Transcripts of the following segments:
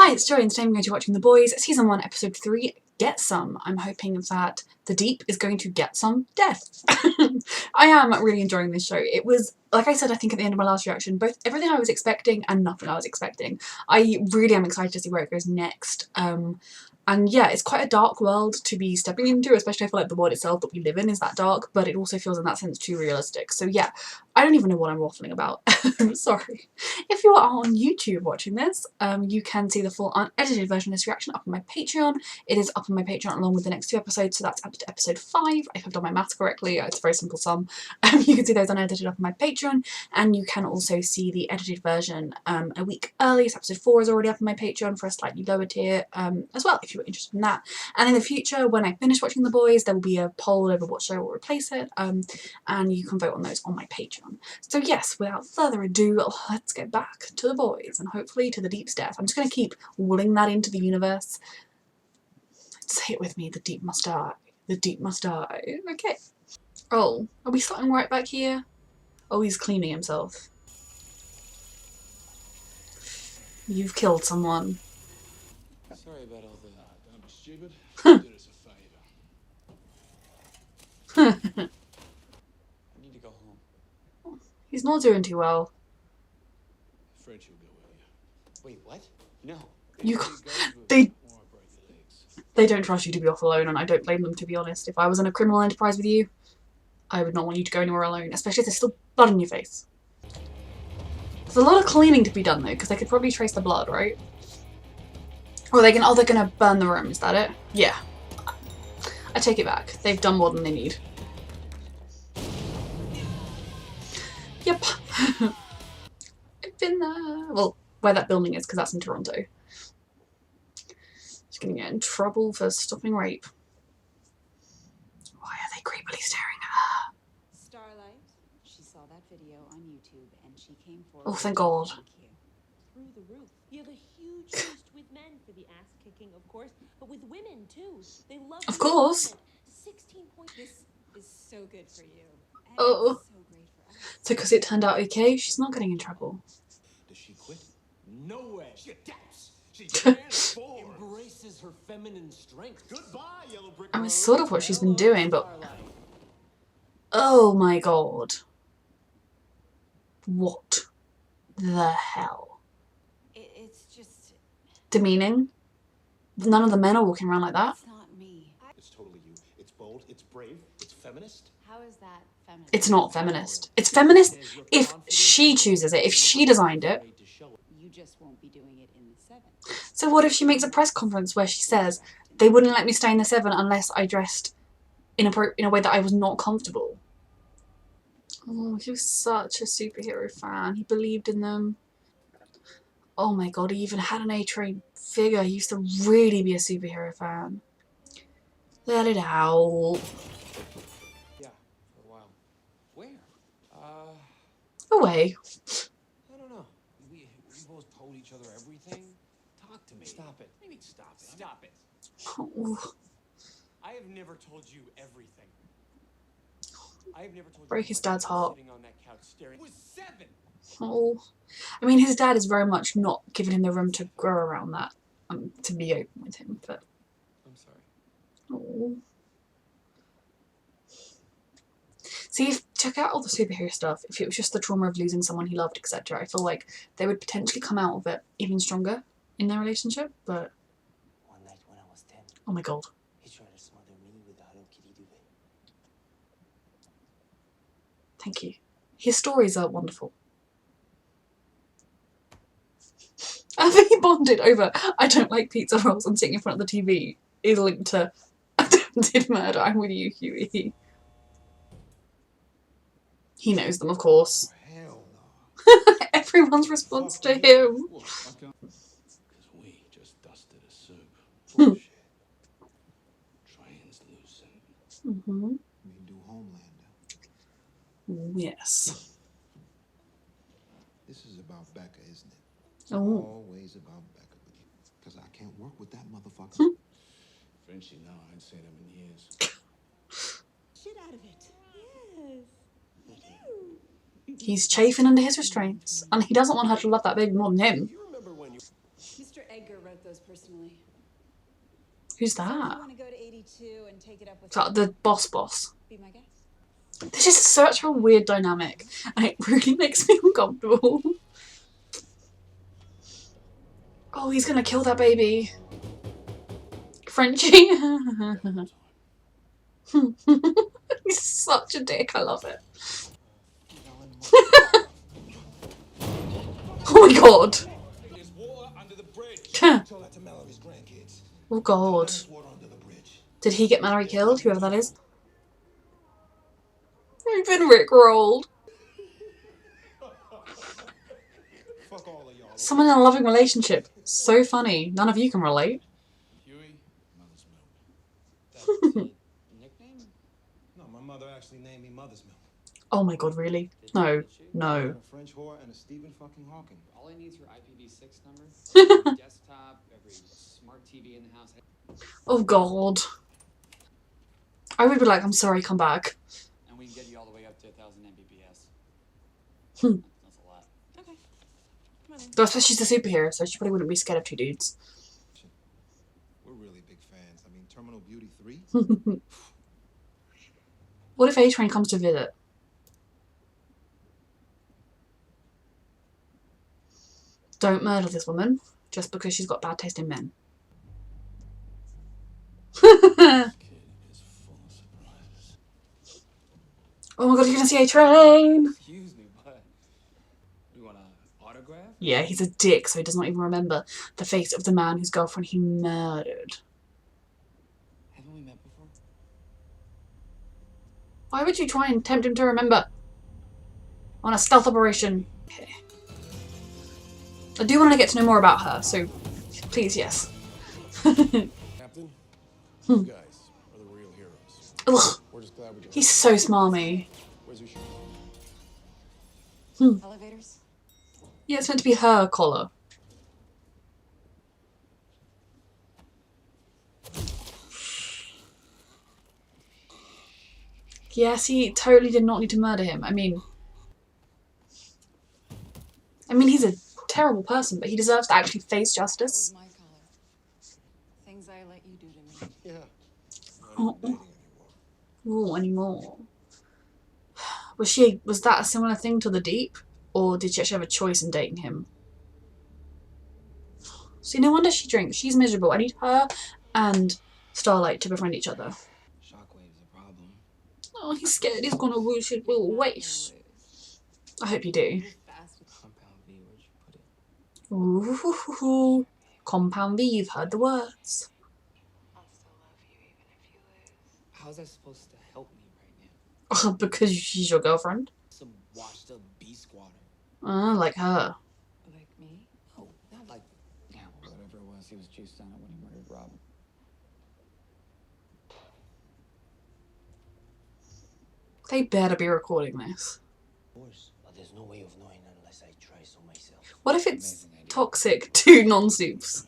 Hi, it's Joey and today I'm going to be watching The Boys, Season 1, Episode 3, Get Some. I'm hoping that the Deep is going to get some death. I am really enjoying this show. It was, like I said, I think at the end of my last reaction, both everything I was expecting and nothing I was expecting. I really am excited to see where it goes next. And yeah, it's quite a dark world to be stepping into, especially I feel like the world itself that we live in is that dark, but it also feels in that sense too realistic. So yeah, I don't even know what I'm waffling about. Sorry. If you are on YouTube watching this, you can see the full unedited version of this reaction up on my Patreon. It is up on my Patreon along with the next 2 episodes, so that's up to episode 5, if I've done my maths correctly. It's a very simple sum. You can see those unedited up on my Patreon, and you can also see the edited version a week early, so episode 4 is already up on my Patreon for a slightly lower tier as well, if you were interested in that. And in the future, when I finish watching The Boys, there will be a poll over what show will replace it, and you can vote on those on my Patreon. So yes, without further ado, let's get back to The Boys and hopefully to the Deep's death. I'm just going to keep willing that into the universe. Say it with me, the Deep must die. The Deep must die. Okay. Oh, are we starting right back here? Oh, he's cleaning himself. You've killed someone. Sorry about all the... don't be stupid. I did us a favour. I need to go home. He's not doing too well. Frenchie will go with you. Wait, what? No. You can't, they don't trust you to be off alone, and I don't blame them, to be honest. If I was in a criminal enterprise with you, I would not want you to go anywhere alone, especially if there's still blood on your face. There's a lot of cleaning to be done though, because they could probably trace the blood, right? Or they can, oh, they're gonna burn the room, is that it? Yeah. I take it back. They've done more than they need. Yep. I've been there. Well, where that building is, because that's in Toronto. She's gonna get in trouble for stopping rape. Why are they creepily staring at her? Starlight, she saw that video on YouTube and she came forward. Oh, thank God. Through the roof. You have a huge boost with men for the ass kicking, of course, but with women too. They love. Of course. 16 points. This is so good for you. And Oh. so great for us. So because it turned out okay, she's not getting in trouble. Does she quit? No way. She adapts. She transforms. Embraces her feminine strength. Goodbye, Yellow Brick Road. I mean, sort of what she's been doing, but... Oh my God. What the hell? It's just... Demeaning? None of the men are walking around like that. It's not me. It's totally you. It's bold. It's brave. It's feminist. How is that feminist? It's not feminist. It's feminist if she chooses it, if she designed it. You just won't be doing it in the 7. So what if she makes a press conference where she says, they wouldn't let me stay in the 7 unless I dressed in a way that I was not comfortable? Oh, he was such a superhero fan. He believed in them. Oh my God, he even had an A-Train figure. He used to really be a superhero fan. Let it out. Yeah, for a while. Where? Away. I don't know. We both told each other everything. Talk to me. Stop it. I mean, stop it. Stop it. Oh. I have never told you everything. I have never told Break you his dad's heart. sitting on that couch staring. It was 7. Oh. I mean, his dad is very much not giving him the room to grow around that. To be open with him, but... I'm sorry. Oh. See, if check out all the superhero stuff, if it was just the trauma of losing someone he loved, etc., I feel like they would potentially come out of it even stronger in their relationship, but... One night when I was 10, Oh my God. he tried to smother me with a Hello Kitty duvet. Thank you. His stories are wonderful. I think he bonded over I don't like pizza rolls and sitting in front of the TV is linked to attempted murder. I'm with you, Hughie. He knows them, of course. Oh, hell no. Everyone's response to him. Because we just dusted a soup. Bullshit. Translucent. Mm-hmm. We do Homelander. Yes. This is about Becca, isn't it? It's Oh. always about Becca with you. Because I can't work with that motherfucker. Frenchie, no, I'd say them in years. Shit out of it. Yes. He's chafing under his restraints, and he doesn't want her to love that baby more than him. You remember when you... Mr. Edgar wrote those personally. Who's So if you that? want to go to 82 and take it up with Is that the boss? be my guest. This is such a weird dynamic, and it really makes me uncomfortable. Oh, he's gonna kill that baby. Frenchie. He's such a dick, I love it. Oh my god. There's water under the bridge. Huh. Tell that to Mallory's grandkids. Oh god. There's water under the bridge. Did he get Mallory killed, whoever that is? We've been rickrolled. Fuck all of y'all. Someone in a loving relationship. So funny. None of you can relate. Hughie, mother's milk. That's a nickname? No, my mother actually named me Mother's Milk. Oh my god, really? No. No. And a French whore and a Stephen fucking Hawking. All I need is your IPv6 number. Every desktop, every smart TV in the house. Oh god. I would be like, I'm sorry, come back. And we can get you all the way up to 1,000 Mbps. Hmm. That's a lot. Okay. Come on in. But I suppose she's a superhero, so she probably wouldn't be scared of two dudes. We're really big fans. I mean, Terminal Beauty 3? What if A-Train comes to visit? Don't murder this woman just because she's got bad taste in men. Oh my god, you're gonna see A-Train! Excuse me, but you want an autograph? Yeah, he's a dick, so he does not even remember the face of the man whose girlfriend he murdered. Haven't we met before? Why would you try and tempt him to remember? On a stealth operation. Okay. I do want to get to know more about her, so please, yes. Captain, you guys are the real heroes. Ugh, We're just glad we can. he's so smarmy. Where's your ship? Elevators? Yeah, it's meant to be her collar. Yes, he totally did not need to murder him. I mean, he's a terrible person, but he deserves to actually face What justice. was my color? Things I let you do to me. Yeah. Oh. Not even dating anymore. Ooh, anymore. Was that a similar thing to the Deep? Or did she actually have a choice in dating him? See, no wonder she drinks. She's miserable. I need her and Starlight to befriend each other. Shockwave's a problem. Oh, he's scared he's gonna lose his little waist. I hope you do. Fast with Compound V, where'd you put it? Ooh, Compound V, you've heard the words. I'll still love you even if you lose. How's that supposed to help me right now? Because she's your girlfriend. Some washed up B squatter. Like her. Like me? No, not like, yeah, whatever it was, he was juiced on it when he murdered Robin. They better be recording this. Of course. But there's no way of knowing unless I try so myself. What if it's Amazing idea. toxic to non-soups?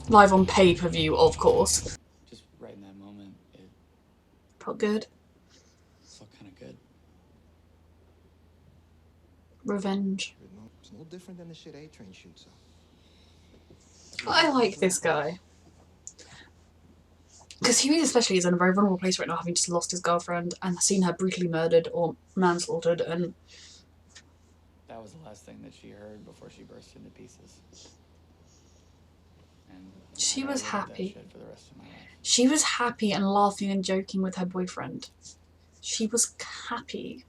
Live on pay-per-view, of course. Just right in that moment, it Felt good. felt kind of good. Revenge. It's no different than the shit A-Train shoots up. I like this guy. Because Hughie especially is in a very vulnerable place right now, having just lost his girlfriend and seen her brutally murdered or manslaughtered, and That was the last thing that she heard before she burst into pieces. And She I gotta was live with that happy. shit for the rest of my life. she was happy and laughing and joking with her boyfriend. She was happy.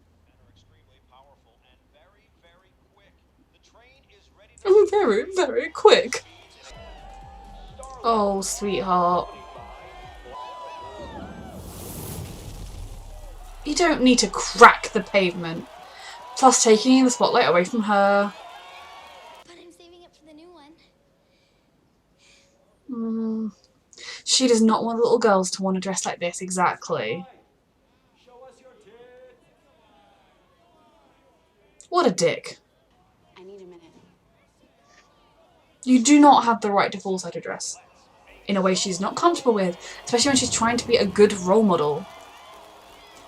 Very, very quick. Oh, sweetheart. You don't need to crack the pavement. Plus taking the spotlight away from her. But I'm saving it for the new one. She does not want little girls to want to dress like this, exactly. What a dick. I need a minute. You do not have the right to force her to dress in a way she's not comfortable with, especially when she's trying to be a good role model.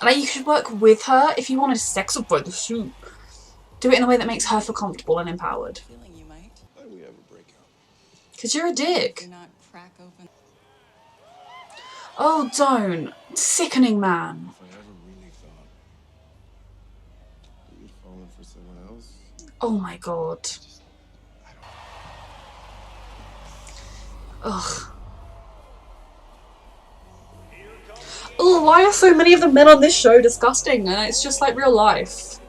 Like, you should work with her if you want to sex up by the suit. Do it in a way that makes her feel comfortable and empowered. Feeling you might. Why do we ever break up? Because you're a dick. Do not crack open. Oh, don't. Sickening, man. If I ever really thought that you'd fallen for someone else, Oh my god. Ugh. Oh, why are so many of the men on this show disgusting? And it's just like real life.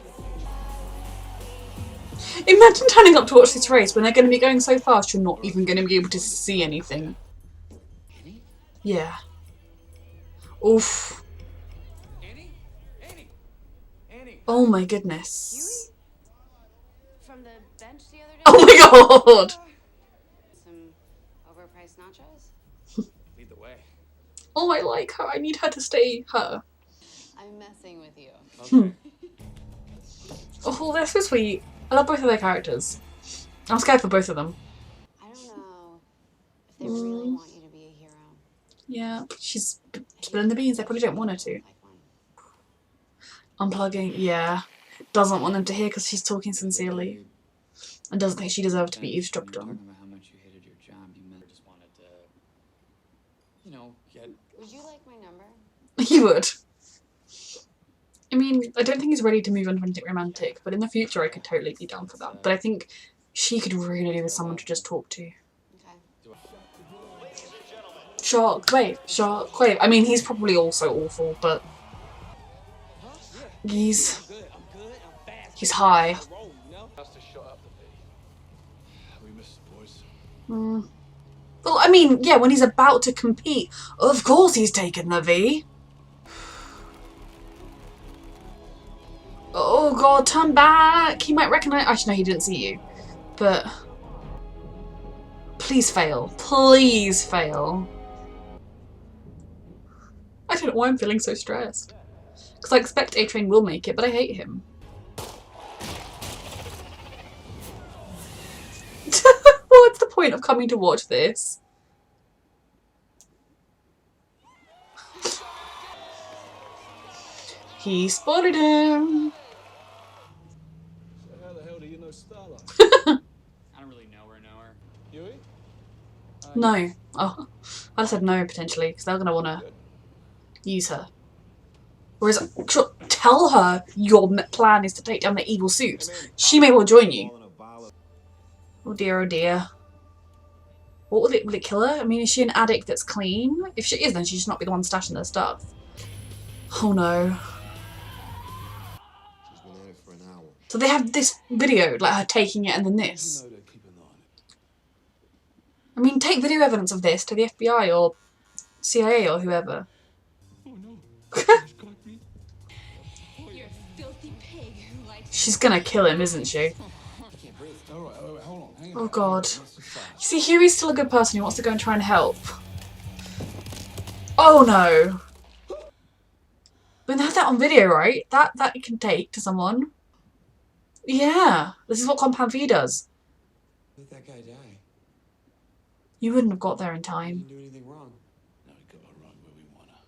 Imagine turning up to watch this race when they're going to be going so fast you're not even going to be able to see anything. Yeah. Oof. Oh my goodness. From the bench the other day? Oh my god! Some overpriced nachos? Lead the way. Oh, I like her. I need her to stay her. I'm messing with you. Okay. Oh, they're so sweet. I love both of their characters. I'm scared for both of them. I don't know if they really want you to be a hero. Yeah, she's spilling the beans. They probably don't want her to. Like one. Unplugging, yeah. Doesn't want them to hear because she's talking sincerely. And doesn't think she deserves to be eavesdropped When you were on. talking about how much you hated your job, you meant just wanted to, you know, get. Would you like my number? He would. I mean, I don't think he's ready to move on to anything romantic, but in the future I could totally be down for that. But I think she could really do with someone to just talk to. Okay. Shockwave. I mean, he's probably also awful, but he's high. we missed the boys. Well, I mean, yeah, when he's about to compete, of course he's taken the V. Oh god, turn back! He might recognise. Actually, no, he didn't see you. But please fail. Please fail. I don't know why I'm feeling so stressed. Because I expect A-Train will make it, but I hate him. What's the point of coming to watch this? He spotted him. So how the hell do you know Starlight? I don't really know her. Hughie? No. Oh, I said no potentially because they're gonna wanna use her. Whereas, sure, tell her your plan is to take down the evil suits. She may well join you. Oh dear, oh dear. What will it kill her? I mean, is she an addict that's clean? If she is, then she should not be the one stashing their stuff. Oh no. She's been at it for an hour. So they have this video, like her taking it and then this. You know they're keeping an eye on it. I mean, take video evidence of this to the FBI or CIA or whoever. Oh no. She's got me. You're a filthy pig who likes. She's gonna kill him, isn't she? Alright, hold on. Hang on. Oh god. You see, Huey's still a good person who wants to go and try and help. Oh no. But they have that on video, right? That you can take to someone. Yeah. This is what Compound V does. Let that guy die. You wouldn't have got there in He time. didn't do anything wrong. Now we gotta run where we wanna.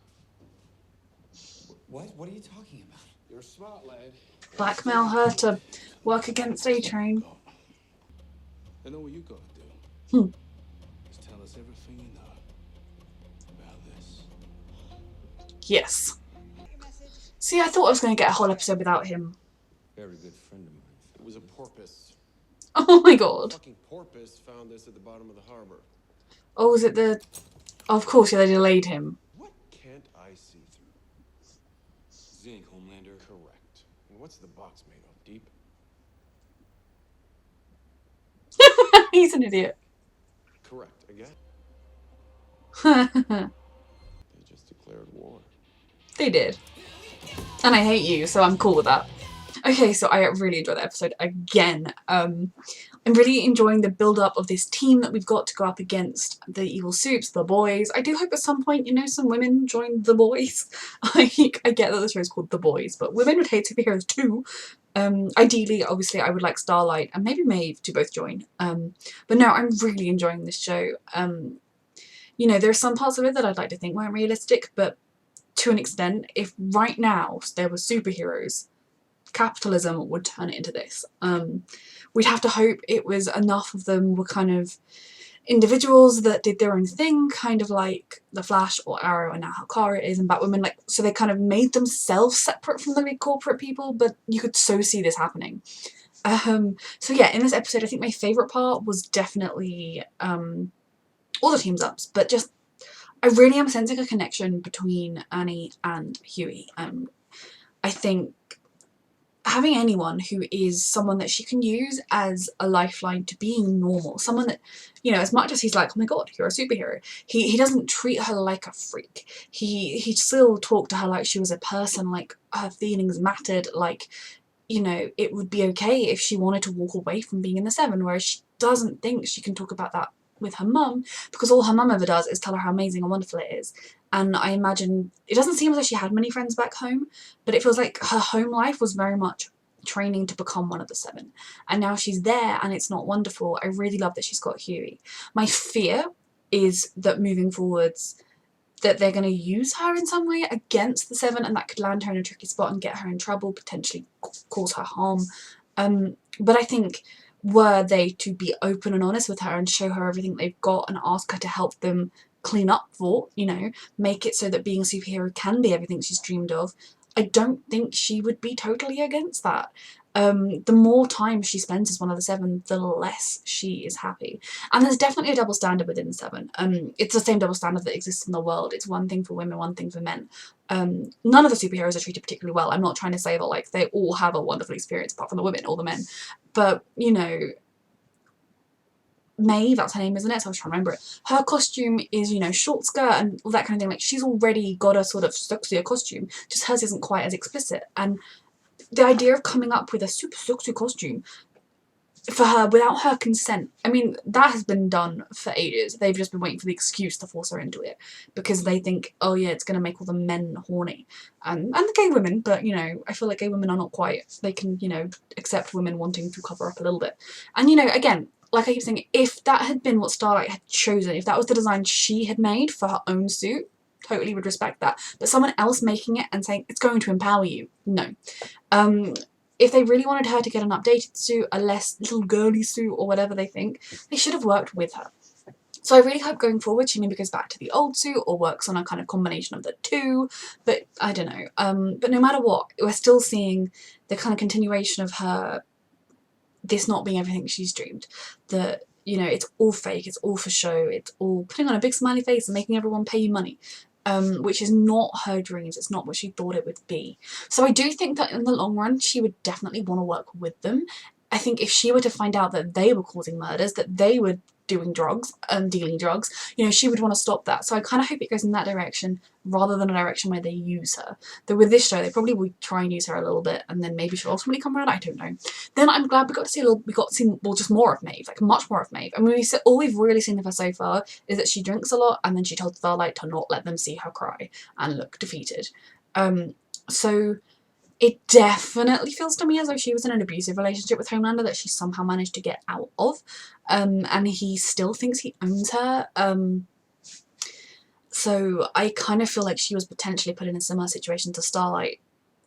What? What are you talking about? You're smart, lad. Blackmail her to work against A-Train. I know what you gotta do. Just tell us everything you know about this. Yes. See, I thought I was going to get a whole episode without him. Very good friend of mine. It was a porpoise. Oh my god. Fucking porpoise found this at the bottom of the harbor. Oh, was it the... Oh, of course, yeah, they delayed him. What can't I see through? Zinc, Homelander. Correct. And what's the box made of? Deep? He's an idiot. Correct. Again? They They just declared war. did. And I hate you, so I'm cool with that. Okay, so I really enjoyed the episode again. I'm really enjoying the build-up of this team that we've got to go up against the evil soups, the boys. I do hope at some point, you know, some women join the boys. I get that the show is called The Boys, but women would hate superheroes too. Ideally, obviously, I would like Starlight and maybe Maeve to both join. But no, I'm really enjoying this show. You know, there are some parts of it that I'd like to think weren't realistic, but to an extent, if right now there were superheroes, capitalism would turn it into this. We'd have to hope it was enough of them were kind of individuals that did their own thing, kind of like the Flash or Arrow and now how Kara is and Batwoman, like, so they kind of made themselves separate from the big corporate people, but you could so see this happening. So yeah, in this episode I think my favourite part was definitely all the teams ups, but just I really am sensing a connection between Annie and Hughie. I think having anyone who is someone that she can use as a lifeline to being normal, someone that, you know, as much as he's like, oh my god, you're a superhero, he doesn't treat her like a freak. He still talked to her like she was a person, like her feelings mattered, like, you know, it would be okay if she wanted to walk away from being in the Seven, whereas she doesn't think she can talk about that with her mum, because all her mum ever does is tell her how amazing and wonderful it is. And I imagine, it doesn't seem as though she had many friends back home, but it feels like her home life was very much training to become one of the Seven. And now she's there and it's not wonderful. I really love that she's got Hughie. My fear is that moving forwards, that they're going to use her in some way against the Seven, and that could land her in a tricky spot and get her in trouble, potentially cause her harm. But I think were they to be open and honest with her and show her everything they've got and ask her to help them clean up for, you know, make it so that being a superhero can be everything she's dreamed of, I don't think she would be totally against that. The more time she spends as one of the Seven, the less she is happy. And there's definitely a double standard within the Seven. It's the same double standard that exists in the world. It's one thing for women, one thing for men. None of the superheroes are treated particularly well. I'm not trying to say that like they all have a wonderful experience apart from the women or the men. But, you know, Maeve, that's her name, isn't it? So I was trying to remember it. Her costume is, you know, short skirt and all that kind of thing. Like, she's already got a sort of sexier costume, just hers isn't quite as explicit. And the idea of coming up with a super sexy costume for her without her consent, I mean, that has been done for ages. They've just been waiting for the excuse to force her into it because they think, oh yeah, it's going to make all the men horny. And the gay women, but, you know, I feel like gay women are not quite, they can, you know, accept women wanting to cover up a little bit. And, you know, again, like I keep saying, if that had been what Starlight had chosen, if that was the design she had made for her own suit, totally would respect that. But someone else making it and saying, it's going to empower you, no. If they really wanted her to get an updated suit, a less little girly suit or whatever they think, they should have worked with her. So I really hope going forward she maybe goes back to the old suit or works on a kind of combination of the two, but I don't know. But no matter what, we're still seeing the kind of continuation of her, this not being everything she's dreamed. That, you know, it's all fake, it's all for show, it's all putting on a big smiley face and making everyone pay you money. Which is not her dreams, it's not what she thought it would be. So I do think that in the long run she would definitely want to work with them. I think if she were to find out that they were causing murders, that they were doing drugs, dealing drugs, you know, she would want to stop that. So I kind of hope it goes in that direction rather than a direction where they use her. Though with this show they probably would try and use her a little bit and then maybe she'll ultimately come around, I don't know. Then I'm glad we got to see well, just more of Maeve, like much more of Maeve. I mean, all we've really seen of her so far is that she drinks a lot and then she told Starlight to not let them see her cry and look defeated. So it definitely feels to me as though she was in an abusive relationship with Homelander that she somehow managed to get out of, and he still thinks he owns her. So I kind of feel like she was potentially put in a similar situation to Starlight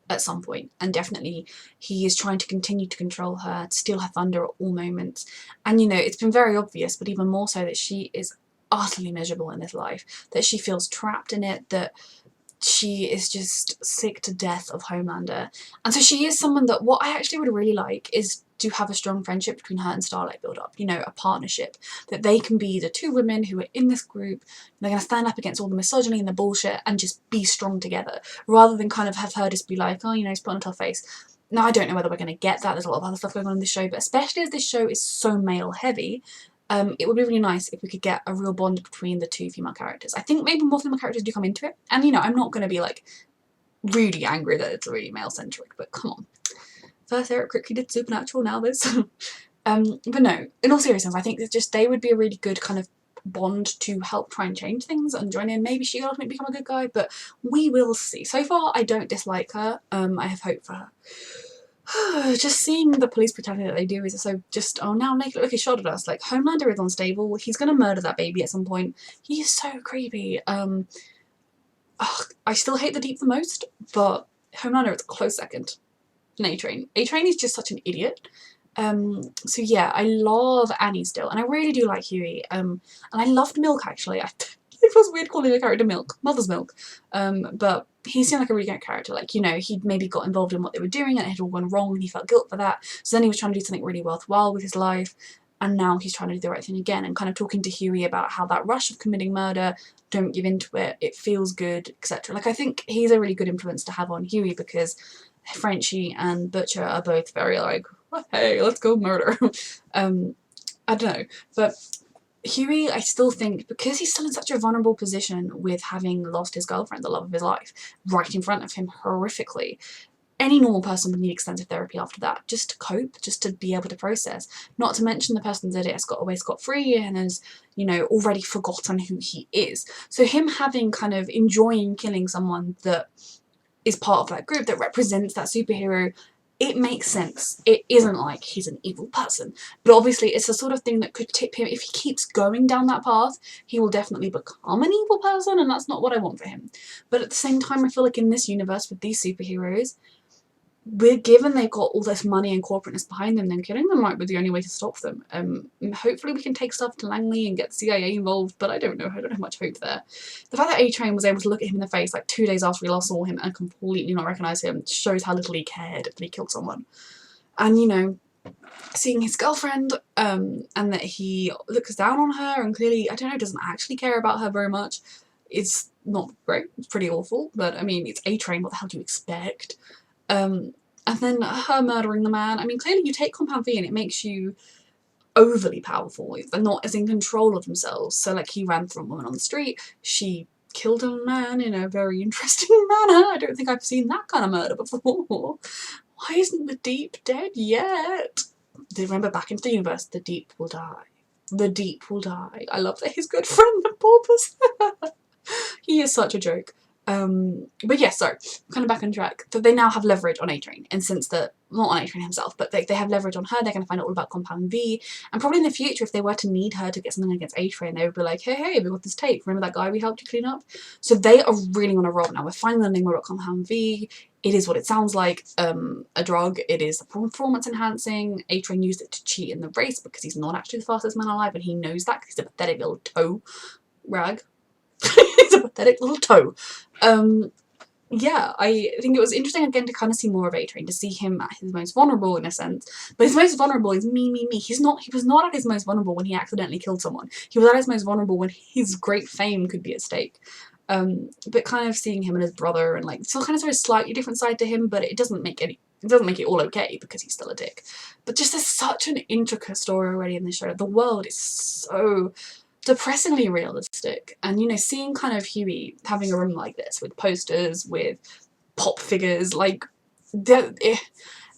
at some point, and definitely he is trying to continue to control her, to steal her thunder at all moments. And, you know, it's been very obvious, but even more so, that she is utterly miserable in this life, that she feels trapped in it, that she is just sick to death of Homelander. And so she is someone that what I actually would really like is to have a strong friendship between her and Starlight build up, you know, a partnership, that they can be the two women who are in this group, they're going to stand up against all the misogyny and the bullshit and just be strong together, rather than kind of have her just be like, oh, you know, he's put on a tough face. Now, I don't know whether we're going to get that, there's a lot of other stuff going on in this show, but especially as this show is so male heavy, it would be really nice if we could get a real bond between the two female characters. I think maybe more female characters do come into it, and, you know, I'm not going to be like really angry that it's really male centric, but come on. First Eric Kripke did Supernatural, now this. But no, in all seriousness, I think it's just they would be a really good kind of bond to help try and change things and join in. Maybe she will ultimately become a good guy, but we will see. So far, I don't dislike her. I have hope for her. Just seeing the police brutality that they do is so just, oh, now make it look, he shot at us. Like, Homelander is unstable. He's gonna murder that baby at some point. He is so creepy. I still hate the Deep the most, but Homelander is a close second. And A-Train. A-Train is just such an idiot. So yeah, I love Annie still, and I really do like Hughie. And I loved Milk actually. It feels weird calling the character Milk, Mother's Milk. But he seemed like a really great character. Like, you know, he'd maybe got involved in what they were doing and it had all gone wrong and he felt guilt for that. So then he was trying to do something really worthwhile with his life, and now he's trying to do the right thing again, and kind of talking to Hughie about how that rush of committing murder, don't give into it, it feels good, etc. Like, I think he's a really good influence to have on Hughie because Frenchie and Butcher are both very like, well, hey, let's go murder. I don't know, but Hughie, I still think, because he's still in such a vulnerable position with having lost his girlfriend, the love of his life, right in front of him horrifically, any normal person would need extensive therapy after that, just to cope, just to be able to process. Not to mention the person that did it has got away scot-free and has, you know, already forgotten who he is. So him having kind of enjoying killing someone that is part of that group, that represents that superhero, it makes sense. It isn't like he's an evil person, but obviously it's the sort of thing that could tip him. If he keeps going down that path, he will definitely become an evil person, and that's not what I want for him. But at the same time, I feel like in this universe with these superheroes, we're given they've got all this money and corporateness behind them, then killing them might be the only way to stop them. Hopefully we can take stuff to Langley and get the CIA involved, but I don't know, I don't have much hope there. The fact that A-Train was able to look at him in the face like 2 days after we last saw him and completely not recognise him shows how little he cared that he killed someone. And, you know, seeing his girlfriend, and that he looks down on her and clearly, I don't know, doesn't actually care about her very much, it's not great, it's pretty awful, but I mean, it's A-Train, what the hell do you expect? And then her murdering the man. I mean, clearly you take Compound V and it makes you overly powerful. They're not as in control of themselves. So, like, he ran from a woman on the street. She killed a man in a very interesting manner. I don't think I've seen that kind of murder before. Why isn't the Deep dead yet? Remember, back into the universe, the Deep will die. The Deep will die. I love that his good friend, the Porpoise. He is such a joke. But yeah, so kind of back on track. So they now have leverage on A-Train, and since that, not on A-Train himself, but they have leverage on her. They're going to find out all about Compound V, and probably in the future, if they were to need her to get something against A-Train, they would be like, hey, we got this tape. Remember that guy we helped you clean up? So they are really on a roll now. We're finally learning more about Compound V. It is what it sounds like, a drug. It is performance enhancing. A-Train used it to cheat in the race because he's not actually the fastest man alive, and he knows that because he's a pathetic little toe rag. He's a pathetic little toe. Yeah, I think it was interesting again to kind of see more of A-Train, to see him at his most vulnerable in a sense. But his most vulnerable is me. He was not at his most vulnerable when he accidentally killed someone. He was at his most vulnerable when his great fame could be at stake. But kind of seeing him and his brother, and like still kind of a slightly different side to him, but it doesn't make it all okay because he's still a dick. But just there's such an intricate story already in this show. The world is so depressingly realistic, and you know, seeing kind of Hughie having a room like this with posters, with pop figures, like it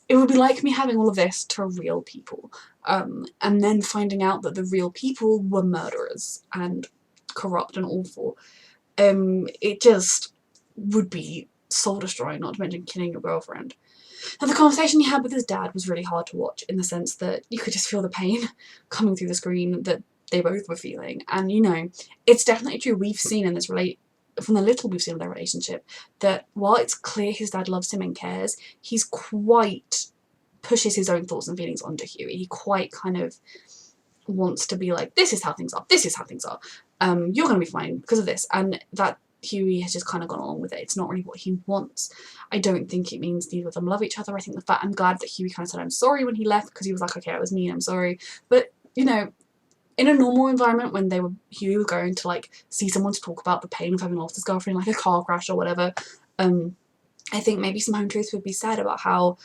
would be like me having all of this to real people, and then finding out that the real people were murderers and corrupt and awful. It just would be soul destroying, not to mention killing your girlfriend. And the conversation he had with his dad was really hard to watch, in the sense that you could just feel the pain coming through the screen that they both were feeling. And you know, it's definitely true, we've seen in this from the little we've seen of their relationship, that while it's clear his dad loves him and cares, he's quite pushes his own thoughts and feelings onto Hughie. He quite kind of wants to be like, this is how things are, this is how things are, you're gonna be fine because of this, and that Hughie has just kind of gone along with it. It's not really what he wants. I don't think it means neither of them love each other. I think the fact, I'm glad that Hughie kind of said I'm sorry when he left, because he was like, okay, it was me, I'm sorry. But you know, in a normal environment, when Hughie was going to like see someone to talk about the pain of having lost his girlfriend, like a car crash or whatever, I think maybe some home truths would be said about how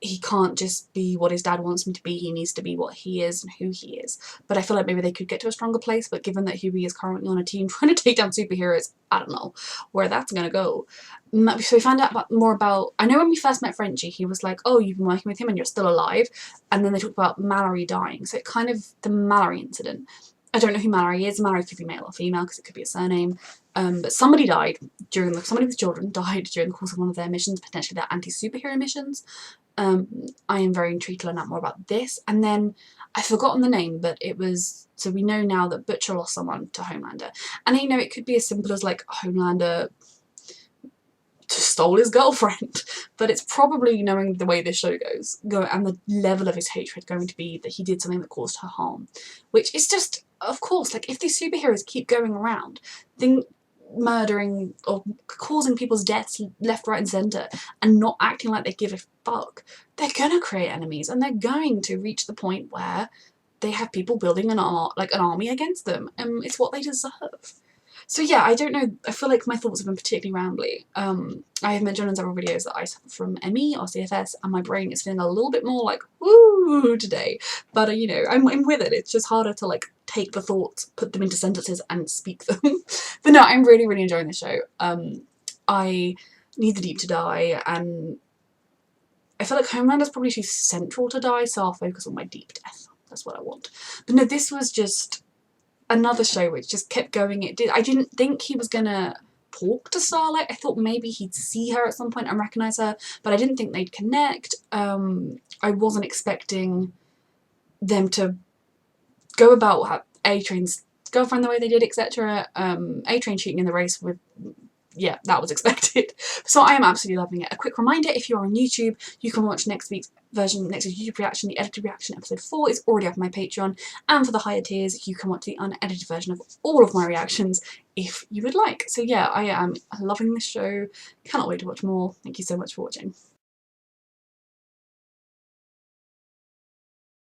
he can't just be what his dad wants him to be, he needs to be what he is and who he is. But I feel like maybe they could get to a stronger place, but given that Hughie is currently on a team trying to take down superheroes, I don't know where that's gonna go. So we found out more about, I know when we first met Frenchie, he was like, oh, you've been working with him and you're still alive, and then they talked about Mallory dying, so it kind of, the Mallory incident. I don't know who Mallory is. Mallory could be male or female because it could be a surname. But somebody died somebody with children died during the course of one of their missions, potentially their anti-superhero missions. I am very intrigued to learn out more about this. And then I've forgotten the name, but it was, so we know now that Butcher lost someone to Homelander. And you know, it could be as simple as like Homelander stole his girlfriend. But it's probably, knowing the way this show goes, and the level of his hatred going to be that he did something that caused her harm. Which is just, of course, like, if these superheroes keep going around, then murdering or causing people's deaths left, right and centre and not acting like they give a fuck, they're gonna create enemies, and they're going to reach the point where they have people building an army against them. It's what they deserve. So yeah, I don't know, I feel like my thoughts have been particularly rambly. I have mentioned in several videos that I suffer from ME or CFS, and my brain is feeling a little bit more like, woo, today. But you know, I'm with it. It's just harder to like take the thoughts, put them into sentences and speak them. But no, I'm really, really enjoying the show. I need the Deep to die, and I feel like Homelander's probably too central to die, so I'll focus on my Deep death. That's what I want. But no, this was just another show which just kept going. I didn't think he was gonna talk to Starlight. I thought maybe he'd see her at some point and recognise her, but I didn't think they'd connect. I wasn't expecting them to go about A-Train's girlfriend the way they did, etc. A-Train cheating in the race with, yeah, that was expected. So I am absolutely loving it. A quick reminder, if you're on YouTube, you can watch next week's YouTube reaction, the edited reaction, episode 4 is already up on my Patreon, and for the higher tiers, you can watch the unedited version of all of my reactions if you would like. So yeah, I am loving this show, cannot wait to watch more. Thank you so much for watching.